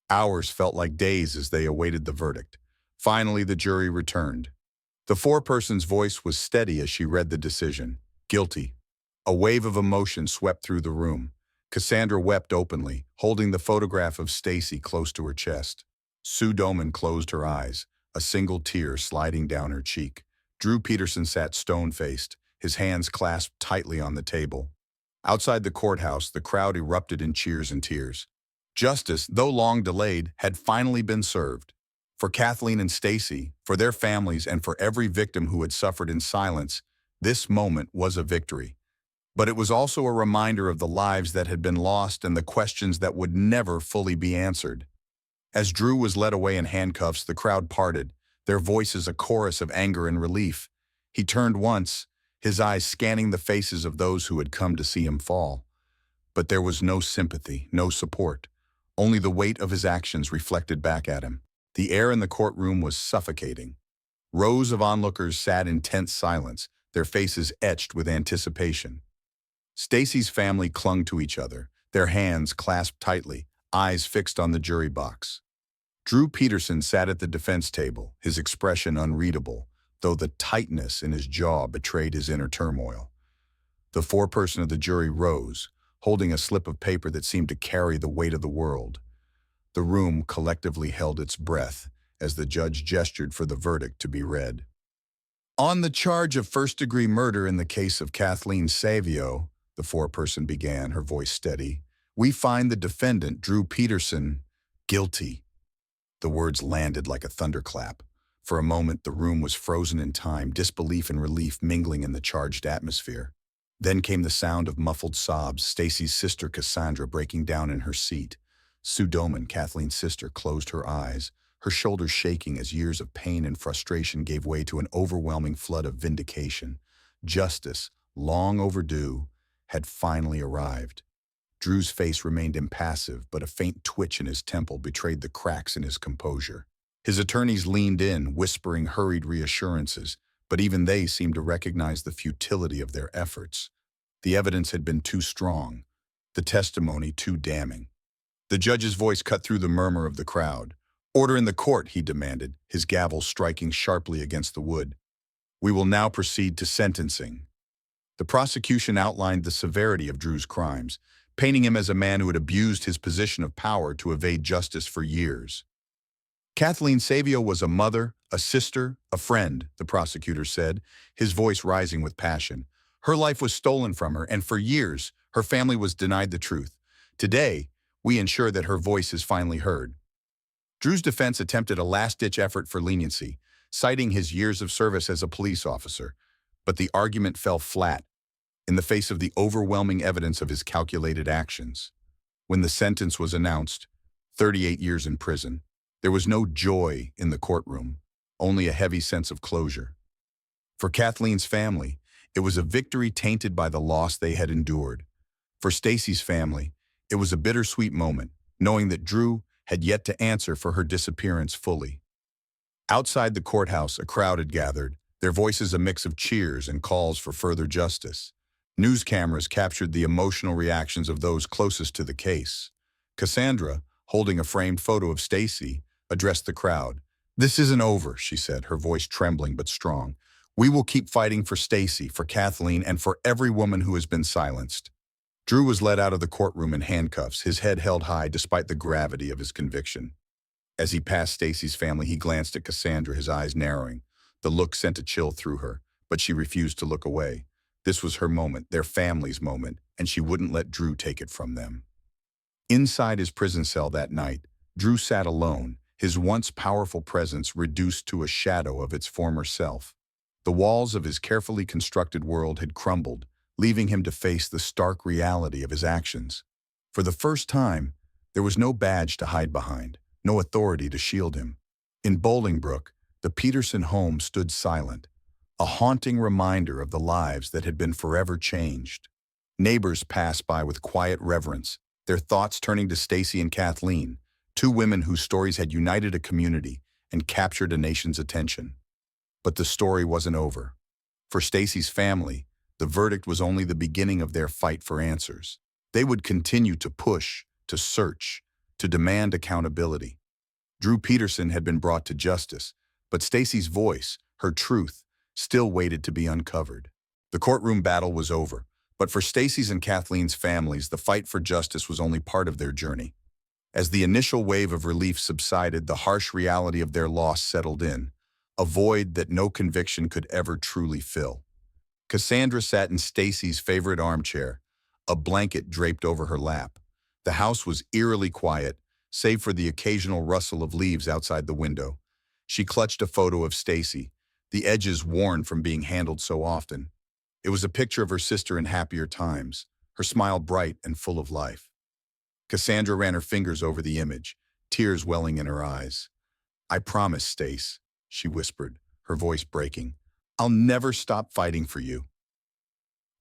Hours felt like days as they awaited the verdict. Finally, the jury returned. The foreperson's voice was steady as she read the decision: guilty. A wave of emotion swept through the room. Cassandra wept openly, holding the photograph of Stacy close to her chest. Sue Doman closed her eyes, a single tear sliding down her cheek. Drew Peterson sat stone-faced, his hands clasped tightly on the table. Outside the courthouse, the crowd erupted in cheers and tears. Justice, though long delayed, had finally been served. For Kathleen and Stacy, for their families, and for every victim who had suffered in silence, this moment was a victory. But it was also a reminder of the lives that had been lost and the questions that would never fully be answered. As Drew was led away in handcuffs, the crowd parted, their voices a chorus of anger and relief. He turned once, his eyes scanning the faces of those who had come to see him fall. But there was no sympathy, no support, only the weight of his actions reflected back at him. The air in the courtroom was suffocating. Rows of onlookers sat in tense silence, their faces etched with anticipation. Stacy's family clung to each other, their hands clasped tightly, eyes fixed on the jury box. Drew Peterson sat at the defense table, his expression unreadable, though the tightness in his jaw betrayed his inner turmoil. The foreperson of the jury rose, holding a slip of paper that seemed to carry the weight of the world. The room collectively held its breath as the judge gestured for the verdict to be read. "On the charge of first-degree murder in the case of Kathleen Savio," the foreperson began, her voice steady, "we find the defendant, Drew Peterson, guilty." The words landed like a thunderclap. For a moment, the room was frozen in time, disbelief and relief mingling in the charged atmosphere. Then came the sound of muffled sobs, Stacy's sister Cassandra breaking down in her seat. Sue Doman, Kathleen's sister, closed her eyes, her shoulders shaking as years of pain and frustration gave way to an overwhelming flood of vindication. Justice, long overdue, had finally arrived. Drew's face remained impassive, but a faint twitch in his temple betrayed the cracks in his composure. His attorneys leaned in, whispering hurried reassurances, but even they seemed to recognize the futility of their efforts. The evidence had been too strong, the testimony too damning. The judge's voice cut through the murmur of the crowd. "Order in the court," he demanded, his gavel striking sharply against the wood. "We will now proceed to sentencing." The prosecution outlined the severity of Drew's crimes, painting him as a man who had abused his position of power to evade justice for years. Kathleen Savio was a mother, a sister, a friend, the prosecutor said, his voice rising with passion. Her life was stolen from her, and for years, her family was denied the truth. Today, we ensure that her voice is finally heard. Drew's defense attempted a last-ditch effort for leniency, citing his years of service as a police officer, but the argument fell flat in the face of the overwhelming evidence of his calculated actions. When the sentence was announced, 38 years in prison, there was no joy in the courtroom, only a heavy sense of closure. For Kathleen's family, it was a victory tainted by the loss they had endured. For Stacy's family, it was a bittersweet moment, knowing that Drew had yet to answer for her disappearance fully. Outside the courthouse, a crowd had gathered, their voices a mix of cheers and calls for further justice. News cameras captured the emotional reactions of those closest to the case. Cassandra, holding a framed photo of Stacy, addressed the crowd. "This isn't over," she said, her voice trembling but strong. "We will keep fighting for Stacy, for Kathleen, and for every woman who has been silenced." Drew was led out of the courtroom in handcuffs, his head held high despite the gravity of his conviction. As he passed Stacy's family, he glanced at Cassandra, his eyes narrowing. The look sent a chill through her, but she refused to look away. This was her moment, their family's moment, and she wouldn't let Drew take it from them. Inside his prison cell that night, Drew sat alone, his once powerful presence reduced to a shadow of its former self. The walls of his carefully constructed world had crumbled, leaving him to face the stark reality of his actions. For the first time, there was no badge to hide behind, no authority to shield him. In Bolingbrook, the Peterson home stood silent, a haunting reminder of the lives that had been forever changed. Neighbors passed by with quiet reverence, their thoughts turning to Stacy and Kathleen, two women whose stories had united a community and captured a nation's attention. But the story wasn't over. For Stacy's family, the verdict was only the beginning of their fight for answers. They would continue to push, to search, to demand accountability. Drew Peterson had been brought to justice, but Stacy's voice, her truth, still waited to be uncovered. The courtroom battle was over, but for Stacy's and Kathleen's families, the fight for justice was only part of their journey. As the initial wave of relief subsided, the harsh reality of their loss settled in, a void that no conviction could ever truly fill. Cassandra sat in Stacy's favorite armchair, a blanket draped over her lap. The house was eerily quiet, save for the occasional rustle of leaves outside the window. She clutched a photo of Stacy, the edges worn from being handled so often. It was a picture of her sister in happier times, her smile bright and full of life. Cassandra ran her fingers over the image, tears welling in her eyes. "I promise, Stace," she whispered, her voice breaking. "I'll never stop fighting for you."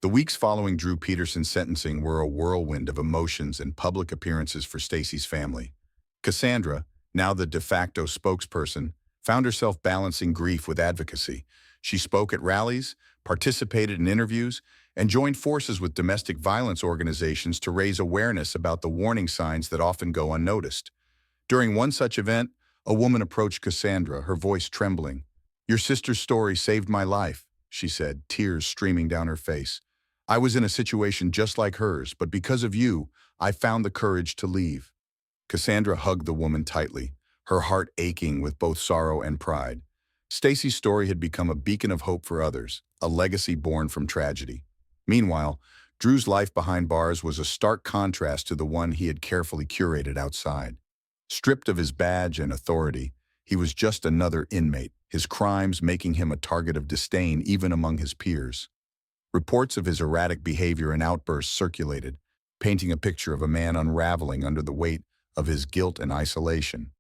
The weeks following Drew Peterson's sentencing were a whirlwind of emotions and public appearances for Stacy's family. Cassandra, now the de facto spokesperson, found herself balancing grief with advocacy. She spoke at rallies, participated in interviews, and joined forces with domestic violence organizations to raise awareness about the warning signs that often go unnoticed. During one such event, a woman approached Cassandra, her voice trembling. "Your sister's story saved my life," she said, tears streaming down her face. "I was in a situation just like hers, but because of you, I found the courage to leave." Cassandra hugged the woman tightly, her heart aching with both sorrow and pride. Stacy's story had become a beacon of hope for others, a legacy born from tragedy. Meanwhile, Drew's life behind bars was a stark contrast to the one he had carefully curated outside. Stripped of his badge and authority, he was just another inmate, his crimes making him a target of disdain even among his peers. Reports of his erratic behavior and outbursts circulated, painting a picture of a man unraveling under the weight of his guilt and isolation.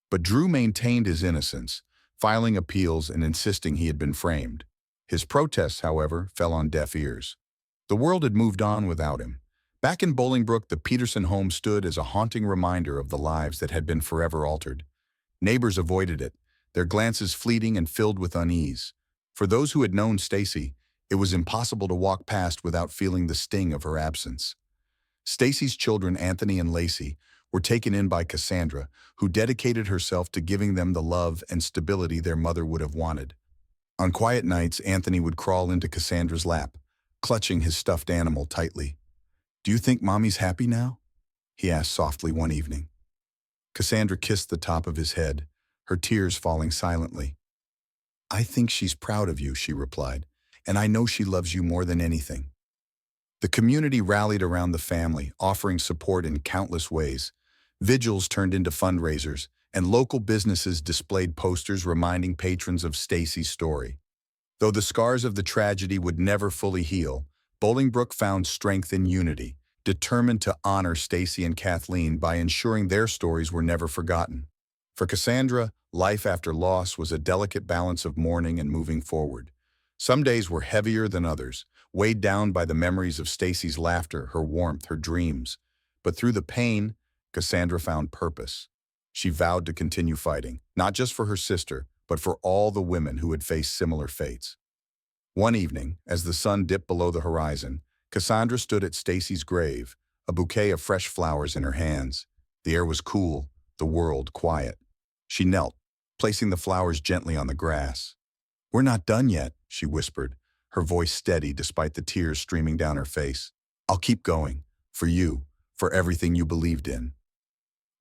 But Drew maintained his innocence, filing appeals and insisting he had been framed. His protests, however, fell on deaf ears. The world had moved on without him. Back in Bolingbrook, the Peterson home stood as a haunting reminder of the lives that had been forever altered. Neighbors avoided it, their glances fleeting and filled with unease. For those who had known Stacy, it was impossible to walk past without feeling the sting of her absence. Stacy's children, Anthony and Lacey, were taken in by Cassandra, who dedicated herself to giving them the love and stability their mother would have wanted. On quiet nights, Anthony would crawl into Cassandra's lap, clutching his stuffed animal tightly. "Do you think Mommy's happy now?" he asked softly one evening. Cassandra kissed the top of his head, her tears falling silently. "I think she's proud of you," she replied, "and I know she loves you more than anything." The community rallied around the family, offering support in countless ways. Vigils turned into fundraisers, and local businesses displayed posters reminding patrons of Stacy's story. Though the scars of the tragedy would never fully heal, Bolingbrook found strength in unity, determined to honor Stacy and Kathleen by ensuring their stories were never forgotten. For Cassandra, life after loss was a delicate balance of mourning and moving forward. Some days were heavier than others, weighed down by the memories of Stacy's laughter, her warmth, her dreams. But through the pain, Cassandra found purpose. She vowed to continue fighting, not just for her sister, but for all the women who had faced similar fates. One evening, as the sun dipped below the horizon, Cassandra stood at Stacy's grave, a bouquet of fresh flowers in her hands. The air was cool, the world quiet. She knelt, placing the flowers gently on the grass. "We're not done yet," she whispered, her voice steady despite the tears streaming down her face. "I'll keep going, for you, for everything you believed in."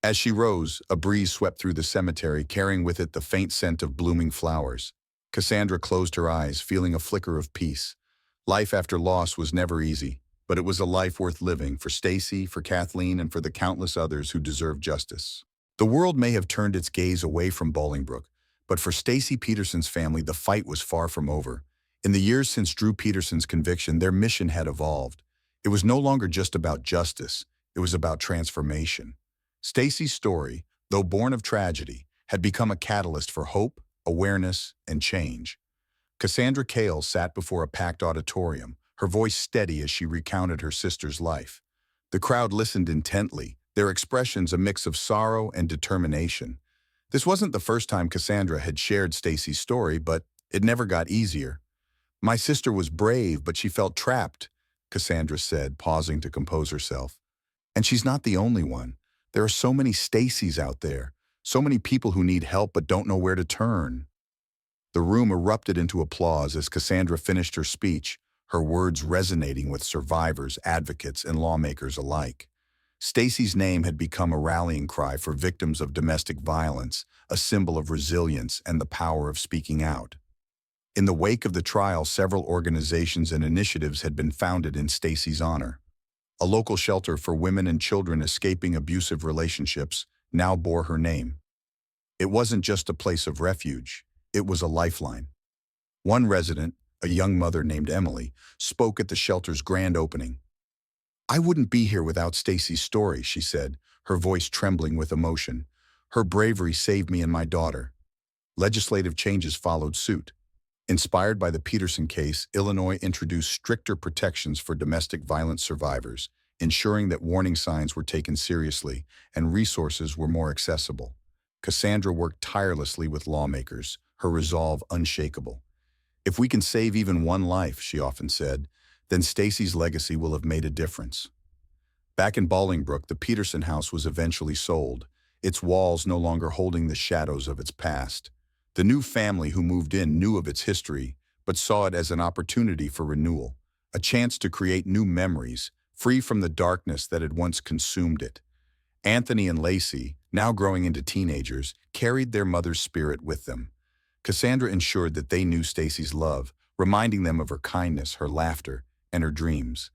As she rose, a breeze swept through the cemetery, carrying with it the faint scent of blooming flowers. Cassandra closed her eyes, feeling a flicker of peace. Life after loss was never easy, but it was a life worth living for Stacy, for Kathleen, and for the countless others who deserved justice. The world may have turned its gaze away from Bolingbrook, but for Stacy Peterson's family, the fight was far from over. In the years since Drew Peterson's conviction, their mission had evolved. It was no longer just about justice, it was about transformation. Stacy's story, though born of tragedy, had become a catalyst for hope, awareness, and change. Cassandra Cale sat before a packed auditorium, her voice steady as she recounted her sister's life. The crowd listened intently, their expressions a mix of sorrow and determination. This wasn't the first time Cassandra had shared Stacy's story, but it never got easier. "My sister was brave, but she felt trapped," Cassandra said, pausing to compose herself. "And she's not the only one. There are so many Stacys out there, so many people who need help but don't know where to turn." The room erupted into applause as Cassandra finished her speech, her words resonating with survivors, advocates, and lawmakers alike. Stacy's name had become a rallying cry for victims of domestic violence, a symbol of resilience and the power of speaking out. In the wake of the trial, several organizations and initiatives had been founded in Stacy's honor. A local shelter for women and children escaping abusive relationships now bore her name. It wasn't just a place of refuge, it was a lifeline. One resident, a young mother named Emily, spoke at the shelter's grand opening. "I wouldn't be here without Stacy's story," she said, her voice trembling with emotion. "Her bravery saved me and my daughter." Legislative changes followed suit. Inspired by the Peterson case, Illinois introduced stricter protections for domestic violence survivors, ensuring that warning signs were taken seriously and resources were more accessible. Cassandra worked tirelessly with lawmakers, her resolve unshakable. "If we can save even one life," she often said, "then Stacy's legacy will have made a difference." Back in Bolingbrook, the Peterson house was eventually sold, its walls no longer holding the shadows of its past. The new family who moved in knew of its history, but saw it as an opportunity for renewal, a chance to create new memories, free from the darkness that had once consumed it. Anthony and Lacey, now growing into teenagers, carried their mother's spirit with them. Cassandra ensured that they knew Stacy's love, reminding them of her kindness, her laughter, and her dreams.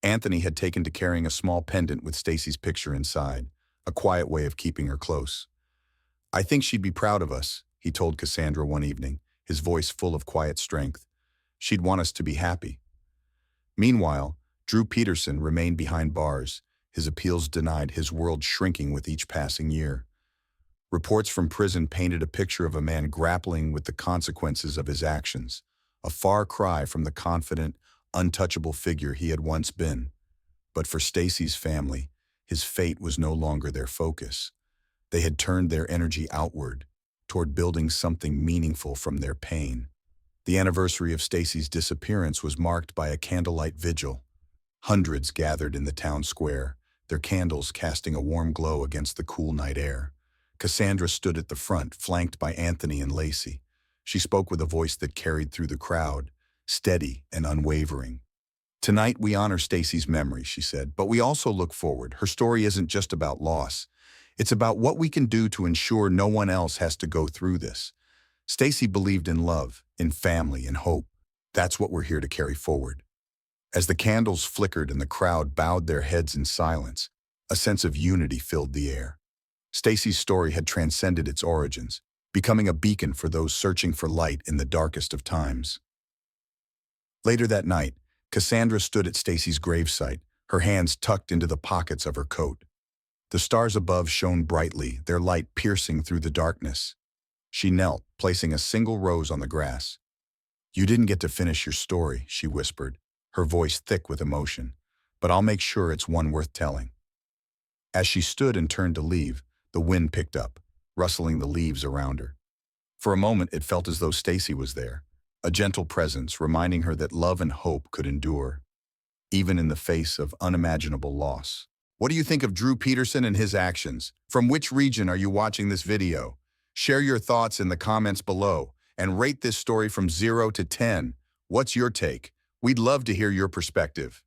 Anthony had taken to carrying a small pendant with Stacy's picture inside, a quiet way of keeping her close. "I think she'd be proud of us," he told Cassandra one evening, his voice full of quiet strength. "She'd want us to be happy." Meanwhile, Drew Peterson remained behind bars, his appeals denied, his world shrinking with each passing year. Reports from prison painted a picture of a man grappling with the consequences of his actions, a far cry from the confident, untouchable figure he had once been. But for Stacy's family, his fate was no longer their focus. They had turned their energy outward, toward building something meaningful from their pain. The anniversary of Stacy's disappearance was marked by a candlelight vigil. Hundreds gathered in the town square, their candles casting a warm glow against the cool night air. Cassandra stood at the front, flanked by Anthony and Lacey. She spoke with a voice that carried through the crowd, steady and unwavering. Tonight, we honor Stacy's memory, she said, but we also look forward. Her story isn't just about loss. It's about what we can do to ensure no one else has to go through this. Stacy believed in love, in family, in hope. That's what we're here to carry forward. As the candles flickered and the crowd bowed their heads in silence, a sense of unity filled the air. Stacy's story had transcended its origins, becoming a beacon for those searching for light in the darkest of times. Later that night, Cassandra stood at Stacy's gravesite, her hands tucked into the pockets of her coat. The stars above shone brightly, their light piercing through the darkness. She knelt, placing a single rose on the grass. "You didn't get to finish your story," she whispered, her voice thick with emotion, "but I'll make sure it's one worth telling." As she stood and turned to leave, the wind picked up, rustling the leaves around her. For a moment, it felt as though Stacy was there, a gentle presence reminding her that love and hope could endure, even in the face of unimaginable loss. What do you think of Drew Peterson and his actions? From which region are you watching this video? Share your thoughts in the comments below and rate this story from 0 to 10. What's your take? We'd love to hear your perspective.